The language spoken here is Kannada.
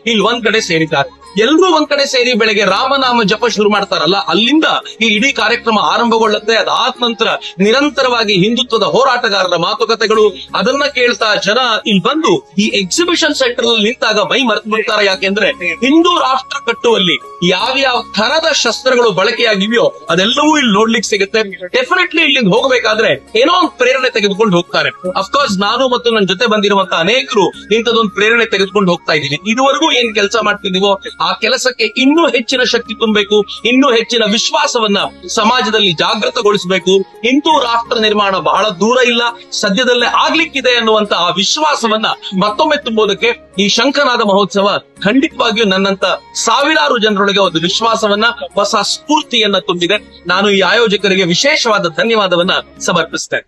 ಇಲ್ಲಿ ಒಂದ್ ಕಡೆ ಸೇರಿದ್ದಾರೆ. ಎಲ್ಲರೂ ಒಂದ್ ಕಡೆ ಸೇರಿ ಬೆಳಗ್ಗೆ ರಾಮನಾಮ ಜಪ ಶುರು ಮಾಡ್ತಾರಲ್ಲ, ಅಲ್ಲಿಂದ ಈ ಇಡೀ ಕಾರ್ಯಕ್ರಮ ಆರಂಭಗೊಳ್ಳುತ್ತೆ. ಅದಾದ ನಂತರ ನಿರಂತರವಾಗಿ ಹಿಂದುತ್ವದ ಹೋರಾಟಗಾರರ ಮಾತುಕತೆಗಳು, ಅದನ್ನ ಕೇಳ್ತಾ ಜನ ಇಲ್ಲಿ ಬಂದು ಈ ಎಕ್ಸಿಬಿಷನ್ ಸೆಂಟರ್ ನಲ್ಲಿ ನಿಂತಾಗ ಮೈ ಮರೆತು ಬಿಡ್ತಾರೆ. ಯಾಕೆಂದ್ರೆ ಹಿಂದೂ ರಾಷ್ಟ್ರ ಕಟ್ಟುವಲ್ಲಿ ಯಾವ್ಯಾವ ಥರದ ಶಸ್ತ್ರಗಳು ಬಳಕೆಯಾಗಿವೆಯೋ ಅದೆಲ್ಲವೂ ಇಲ್ಲಿ ನೋಡ್ಲಿಕ್ಕೆ ಸಿಗುತ್ತೆ. ಡೆಫಿನೆಟ್ಲಿ ಇಲ್ಲಿಂದ ಹೋಗಬೇಕಾದ್ರೆ ಏನೋ ಒಂದು ಪ್ರೇರಣೆ ತೆಗೆದುಕೊಂಡು ಹೋಗ್ತಾರೆ. ಅಫ್ಕೋರ್ಸ್ ನಾನು ಮತ್ತು ನನ್ನ ಜೊತೆ ಬಂದಿರುವಂತಹ ಅನೇಕರು ಇಂಥದೊಂದು ಪ್ರೇರಣೆ ತೆಗೆದುಕೊಂಡು ಹೋಗ್ತಾ ಇದ್ದೀವಿ. ಇದುವರೆಗೂ ಏನ್ ಕೆಲಸ ಮಾಡ್ತಿದೀವೋ ಆ ಕೆಲಸಕ್ಕೆ ಇನ್ನೂ ಹೆಚ್ಚಿನ ಶಕ್ತಿ ತುಂಬಬೇಕು, ಇನ್ನೂ ಹೆಚ್ಚಿನ ವಿಶ್ವಾಸವನ್ನ ಸಮಾಜದಲ್ಲಿ ಜಾಗೃತಗೊಳಿಸಬೇಕು. ಹಿಂದೂ ರಾಷ್ಟ್ರ ನಿರ್ಮಾಣ ಬಹಳ ದೂರ ಇಲ್ಲ, ಸದ್ಯದಲ್ಲೇ ಆಗ್ಲಿಕ್ಕಿದೆ ಅನ್ನುವಂತ ಆ ವಿಶ್ವಾಸವನ್ನ ಮತ್ತೊಮ್ಮೆ ತುಂಬುವುದಕ್ಕೆ ಈ ಶಂಖನಾದ ಮಹೋತ್ಸವ ಖಂಡಿತವಾಗಿಯೂ ನನ್ನಂತ ಸಾವಿರಾರು ಜನರೊಳಗೆ ಒಂದು ವಿಶ್ವಾಸವನ್ನ, ಹೊಸ ಸ್ಫೂರ್ತಿಯನ್ನ ತುಂಬಿದೆ. ನಾನು ಈ ಆಯೋಜಕರಿಗೆ ವಿಶೇಷವಾದ ಧನ್ಯವಾದವನ್ನ ಸಮರ್ಪಿಸ್ತೇನೆ.